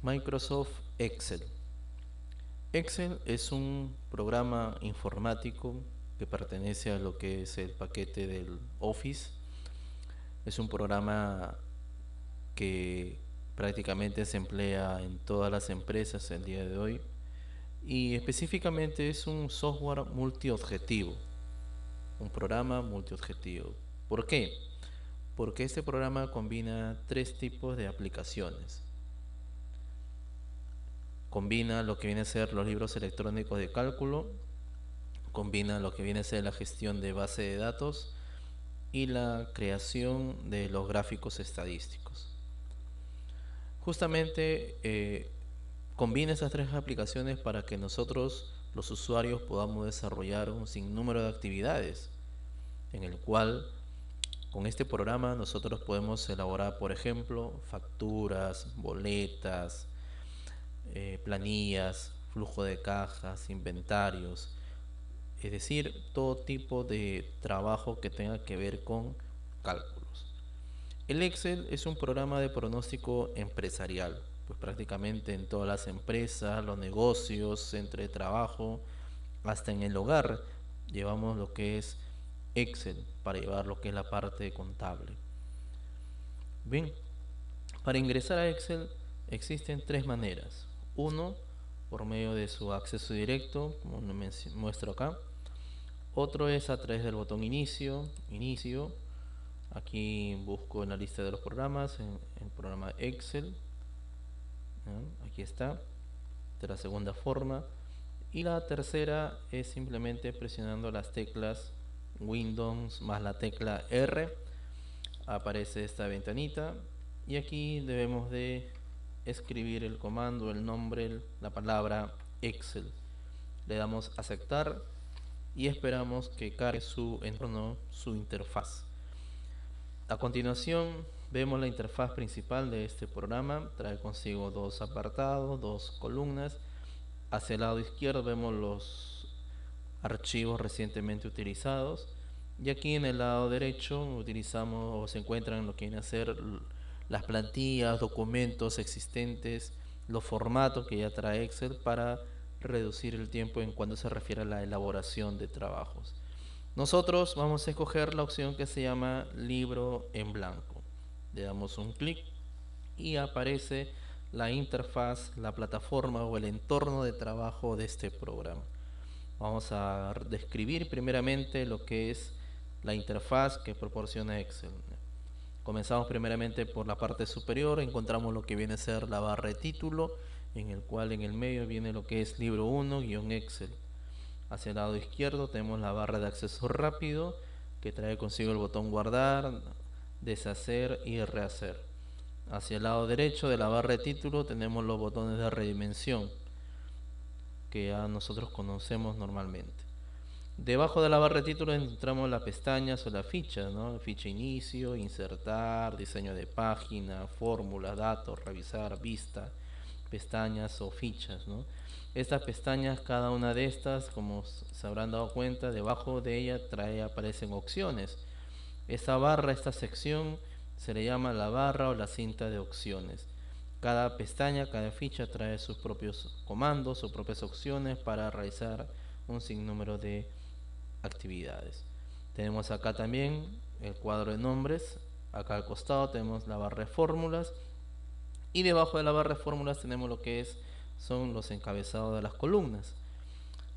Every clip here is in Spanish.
Microsoft Excel. Excel es un programa informático que pertenece a lo que es el paquete del Office. Es un programa que prácticamente se emplea en todas las empresas el día de hoy y específicamente es un software multiobjetivo, un programa multiobjetivo. ¿Por qué? Porque este programa combina tres tipos de aplicaciones. Combina lo que viene a ser los libros electrónicos de cálculo, combina lo que viene a ser la gestión de base de datos y la creación de los gráficos estadísticos. Justamente combina esas tres aplicaciones para que nosotros, los usuarios, podamos desarrollar un sinnúmero de actividades en el cual con este programa nosotros podemos elaborar, por ejemplo, facturas, boletas, planillas, flujo de cajas, inventarios, es decir, todo tipo de trabajo que tenga que ver con cálculos. El Excel es un programa de pronóstico empresarial, pues prácticamente en todas las empresas, los negocios, centros de trabajo, hasta en el hogar, llevamos lo que es Excel para llevar lo que es la parte contable. Bien, para ingresar a Excel existen tres maneras. Uno, por medio de su acceso directo, como lo muestro acá. Otro es a través del botón inicio. Aquí busco en la lista de los programas, en el programa Excel. ¿No? Aquí está, de la segunda forma. Y la tercera es simplemente presionando las teclas Windows más la tecla R. Aparece esta ventanita y aquí debemos de escribir el comando, el nombre, la palabra Excel. Le damos aceptar y esperamos que cargue su entorno, su interfaz. A continuación vemos la interfaz principal de este programa. Trae consigo dos apartados, dos columnas. Hacia el lado izquierdo vemos los archivos recientemente utilizados y aquí en el lado derecho utilizamos o se encuentran lo que viene a ser las plantillas, documentos existentes, los formatos que ya trae Excel para reducir el tiempo en cuanto se refiere a la elaboración de trabajos. Nosotros vamos a escoger la opción que se llama libro en blanco. Le damos un clic y aparece la interfaz, la plataforma o el entorno de trabajo de este programa. Vamos a describir primeramente lo que es la interfaz que proporciona Excel. Comenzamos primeramente por la parte superior, encontramos lo que viene a ser la barra de título, en el cual en el medio viene lo que es libro 1 Excel. Hacia el lado izquierdo tenemos la barra de acceso rápido, que trae consigo el botón guardar, deshacer y rehacer. Hacia el lado derecho de la barra de título tenemos los botones de redimensión, que ya nosotros conocemos normalmente. Debajo de la barra de títulos encontramos las pestañas o las fichas, ¿no? Ficha inicio, insertar, diseño de página, fórmulas, datos, revisar, vista, pestañas o fichas, ¿no? Estas pestañas, cada una de estas, como se habrán dado cuenta, debajo de ella aparecen opciones. Esta barra, esta sección, se le llama la barra o la cinta de opciones. Cada pestaña, cada ficha trae sus propios comandos, sus propias opciones para realizar un sinnúmero de actividades. Tenemos acá también el cuadro de nombres. Acá al costado tenemos la barra de fórmulas. Y debajo de la barra de fórmulas tenemos lo que son los encabezados de las columnas.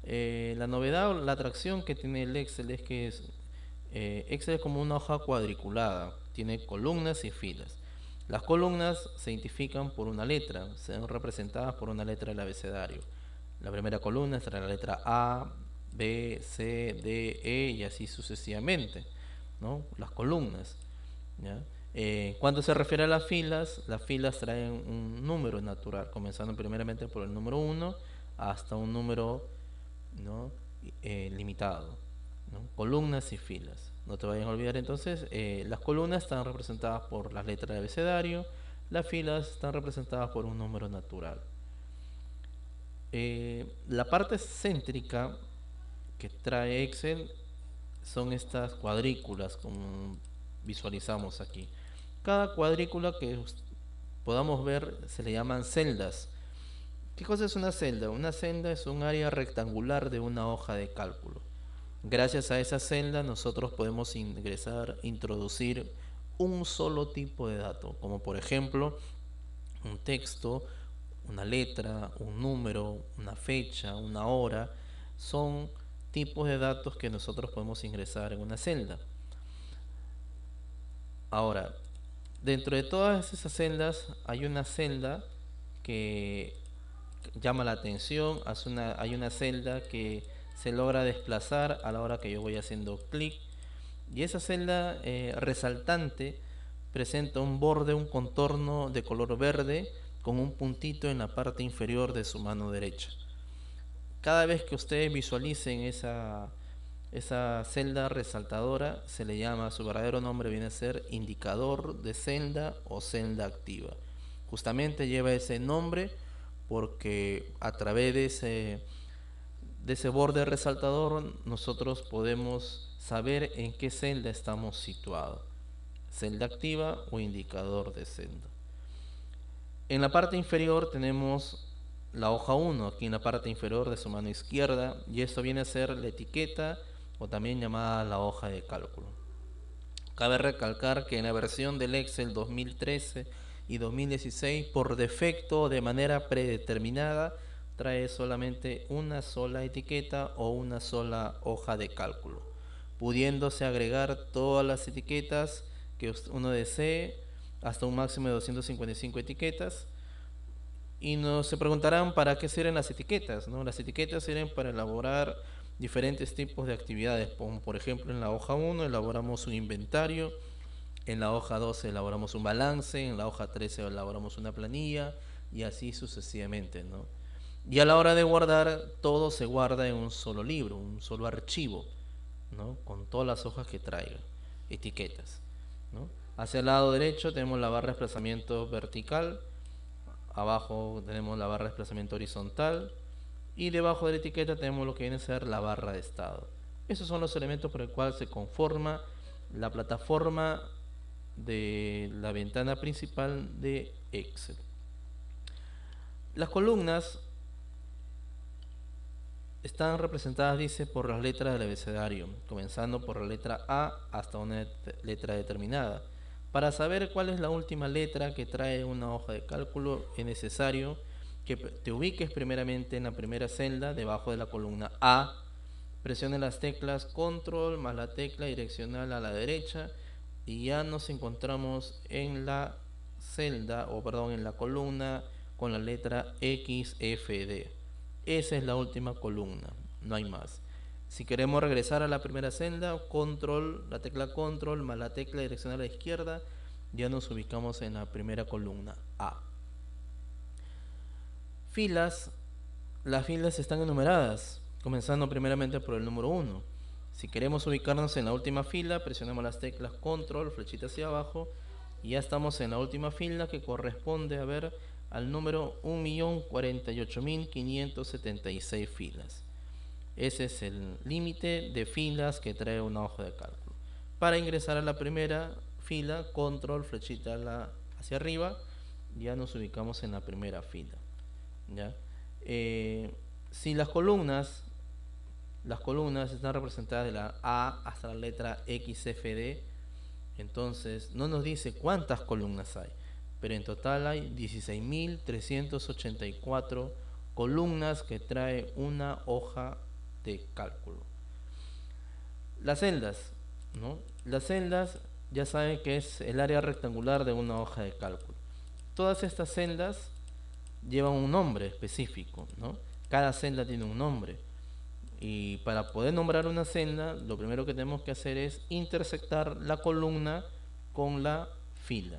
La novedad o la atracción que tiene el Excel es que Excel es como una hoja cuadriculada, tiene columnas y filas. Las columnas se identifican por una letra, son representadas por una letra del abecedario. La primera columna será la letra A, B, C, D, E y así sucesivamente, ¿no? Las columnas, ¿ya? Cuando se refiere a las filas traen un número natural, comenzando primeramente por el número 1 hasta un número, ¿no? Limitado, ¿no? Columnas y filas. No te vayan a olvidar entonces, las columnas están representadas por las letras del abecedario, las filas están representadas por un número natural. La parte céntrica que trae Excel son estas cuadrículas como visualizamos aquí. Cada cuadrícula que podamos ver se le llaman celdas. ¿Qué cosa es una celda? Una celda es un área rectangular de una hoja de cálculo. Gracias a esa celda nosotros podemos introducir un solo tipo de dato, como por ejemplo un texto, una letra, un número, una fecha, una hora. Son tipos de datos que nosotros podemos ingresar en una celda. Ahora, dentro de todas esas celdas hay una celda que llama la atención, hay una celda que se logra desplazar a la hora que yo voy haciendo clic, y esa celda resaltante presenta un borde, un contorno de color verde con un puntito en la parte inferior de su mano derecha. Cada vez que ustedes visualicen esa celda resaltadora, se le llama, su verdadero nombre viene a ser indicador de celda o celda activa. Justamente lleva ese nombre porque a través de ese borde resaltador nosotros podemos saber en qué celda estamos situados, celda activa o indicador de celda. En la parte inferior tenemos la hoja 1, aquí en la parte inferior de su mano izquierda, y esto viene a ser la etiqueta o también llamada la hoja de cálculo. Cabe recalcar que en la versión del Excel 2013 y 2016, por defecto o de manera predeterminada, trae solamente una sola etiqueta o una sola hoja de cálculo, pudiéndose agregar todas las etiquetas que uno desee, hasta un máximo de 255 etiquetas. Y nos se preguntarán para qué sirven las etiquetas, ¿no? Las etiquetas sirven para elaborar diferentes tipos de actividades, como por ejemplo en la hoja 1 elaboramos un inventario, en la hoja 12 elaboramos un balance, en la hoja 13 elaboramos una planilla y así sucesivamente, ¿no? Y a la hora de guardar, todo se guarda en un solo libro, un solo archivo, ¿no? Con todas las hojas que traiga, etiquetas, ¿no? Hacia el lado derecho tenemos la barra de desplazamiento vertical, abajo tenemos la barra de desplazamiento horizontal y debajo de la etiqueta tenemos lo que viene a ser la barra de estado. Esos son los elementos por el cual se conforma la plataforma de la ventana principal de Excel. Las columnas están representadas, dice, por las letras del abecedario, comenzando por la letra A hasta una letra determinada. Para saber cuál es la última letra que trae una hoja de cálculo, es necesario que te ubiques primeramente en la primera celda, debajo de la columna A, presione las teclas control más la tecla direccional a la derecha y ya nos encontramos en la celda, en la columna con la letra XFD. Esa es la última columna, no hay más. Si queremos regresar a la primera celda, la tecla control más la tecla direccional a la izquierda, ya nos ubicamos en la primera columna A. Filas. Las filas están enumeradas, comenzando primeramente por el número 1. Si queremos ubicarnos en la última fila, presionamos las teclas control, flechita hacia abajo, y ya estamos en la última fila, que corresponde al número 1.048.576 filas. Ese es el límite de filas que trae una hoja de cálculo. Para ingresar a la primera fila, control, flechita hacia arriba, ya nos ubicamos en la primera fila, ¿ya? Si las columnas están representadas de la A hasta la letra XFD, entonces no nos dice cuántas columnas hay, pero en total hay 16.384 columnas que trae una hoja de cálculo. Las celdas, ¿no? Las celdas ya saben que es el área rectangular de una hoja de cálculo. Todas estas celdas llevan un nombre específico, ¿no? Cada celda tiene un nombre. Y para poder nombrar una celda, lo primero que tenemos que hacer es intersectar la columna con la fila,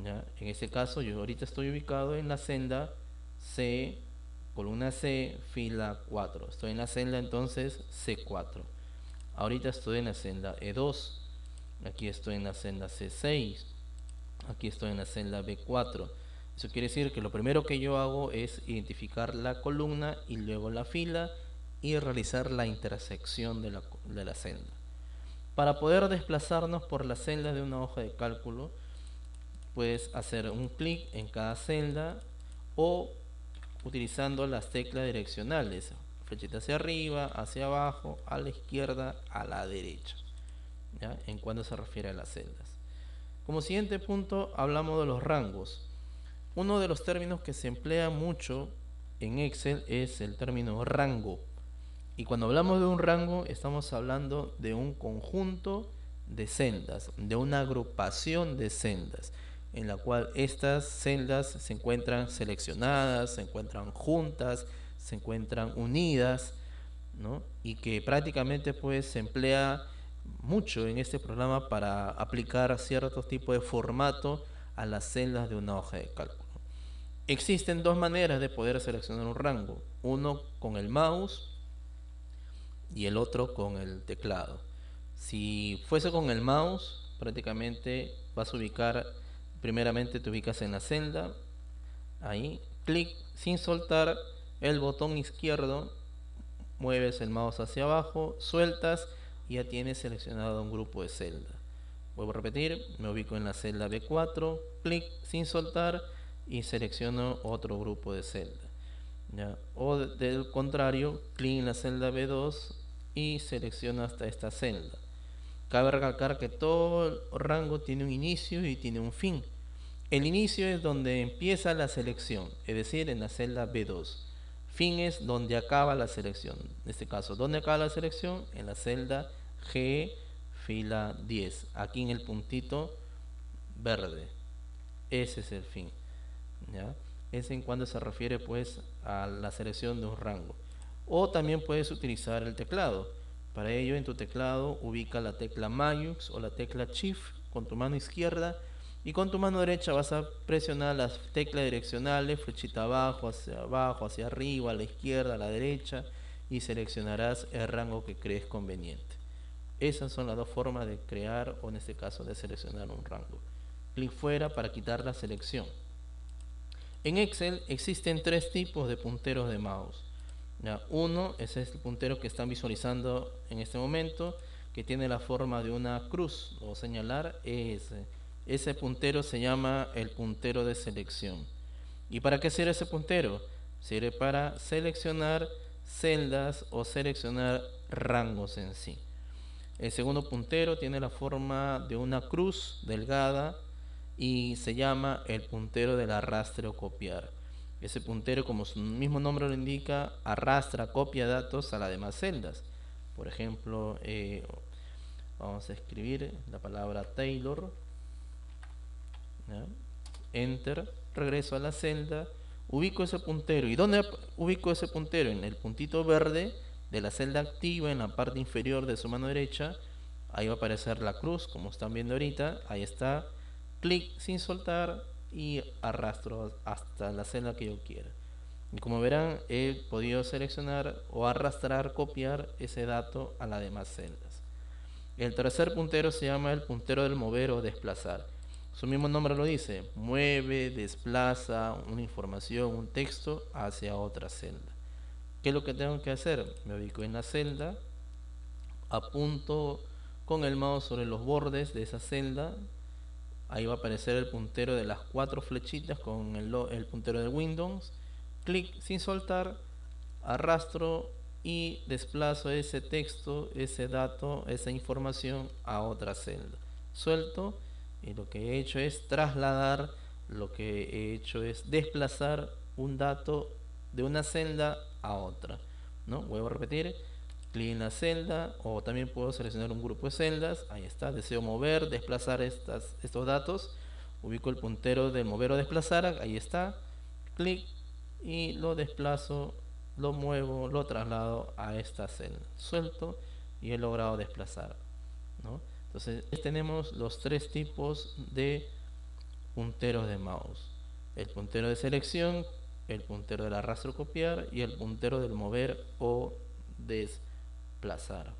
¿ya? En este caso, yo ahorita estoy ubicado en la celda C, columna C, fila 4. Estoy en la celda entonces C4. Ahorita estoy en la celda E2. Aquí estoy en la celda C6. Aquí estoy en la celda B4. Eso quiere decir que lo primero que yo hago es identificar la columna y luego la fila y realizar la intersección de la celda. Para poder desplazarnos por la celda de una hoja de cálculo, puedes hacer un clic en cada celda o utilizando las teclas direccionales, flechita hacia arriba, hacia abajo, a la izquierda, a la derecha, ¿ya? En cuanto se refiere a las celdas. Como siguiente punto hablamos de los rangos. Uno de los términos que se emplea mucho en Excel es el término rango. Y cuando hablamos de un rango estamos hablando de un conjunto de celdas, de una agrupación de celdas, en la cual estas celdas se encuentran seleccionadas, se encuentran juntas, se encuentran unidas, ¿no? Y que prácticamente pues se emplea mucho en este programa para aplicar ciertos tipos de formato a las celdas de una hoja de cálculo. Existen dos maneras de poder seleccionar un rango, uno con el mouse y el otro con el teclado. Si fuese con el mouse, prácticamente vas a ubicar, primeramente te ubicas en la celda, ahí, clic sin soltar el botón izquierdo, mueves el mouse hacia abajo, sueltas y ya tienes seleccionado un grupo de celdas. Vuelvo a repetir, me ubico en la celda B4, clic sin soltar y selecciono otro grupo de celdas. ¿Ya? O del contrario, clic en la celda B2 y selecciono hasta esta celda. Cabe recalcar que todo rango tiene un inicio y tiene un fin. El inicio es donde empieza la selección, es decir, en la celda B2. Fin es donde acaba la selección. En este caso, ¿dónde acaba la selección? En la celda G, fila 10. Aquí en el puntito verde. Ese es el fin, ¿ya? Es en cuando se refiere pues a la selección de un rango. O también puedes utilizar el teclado. Para ello en tu teclado ubica la tecla Mayux o la tecla Shift con tu mano izquierda y con tu mano derecha vas a presionar las teclas direccionales, flechita abajo, hacia arriba, a la izquierda, a la derecha y seleccionarás el rango que crees conveniente. Esas son las dos formas de crear o en este caso de seleccionar un rango. Clic fuera para quitar la selección. En Excel existen tres tipos de punteros de mouse. ¿Ya? Uno, ese es el puntero que están visualizando en este momento, que tiene la forma de una cruz o señalar ese. Ese puntero se llama el puntero de selección. ¿Y para qué sirve ese puntero? Sirve para seleccionar celdas o seleccionar rangos en sí. El segundo puntero tiene la forma de una cruz delgada y se llama el puntero del arrastre o copiar. Ese puntero, como su mismo nombre lo indica, arrastra, copia datos a las demás celdas. Por ejemplo, vamos a escribir la palabra Taylor, ¿ya? Enter, regreso a la celda, ubico ese puntero. ¿Y dónde ubico ese puntero? En el puntito verde de la celda activa, en la parte inferior de su mano derecha. Ahí va a aparecer la cruz, como están viendo ahorita. Ahí está. Clic sin soltar y arrastro hasta la celda que yo quiera. Y como verán, he podido seleccionar o arrastrar, copiar ese dato a las demás celdas. El tercer puntero se llama el puntero del mover o desplazar. Su mismo nombre lo dice, mueve, desplaza una información, un texto hacia otra celda. ¿Qué es lo que tengo que hacer? Me ubico en la celda, apunto con el mouse sobre los bordes de esa celda. Ahí va a aparecer el puntero de las cuatro flechitas con el puntero de Windows. Clic sin soltar, arrastro y desplazo ese texto, ese dato, esa información a otra celda. Suelto y lo que he hecho es trasladar, lo que he hecho es desplazar un dato de una celda a otra, ¿no? Vuelvo a repetir. Clic en la celda o también puedo seleccionar un grupo de celdas. Ahí está, deseo mover, desplazar estos datos. Ubico el puntero de mover o desplazar, ahí está. Clic y lo desplazo, lo muevo, lo traslado a esta celda. Suelto y he logrado desplazar, ¿no? Entonces tenemos los tres tipos de punteros de mouse. El puntero de selección, el puntero del arrastro copiar y el puntero del mover o desplazar.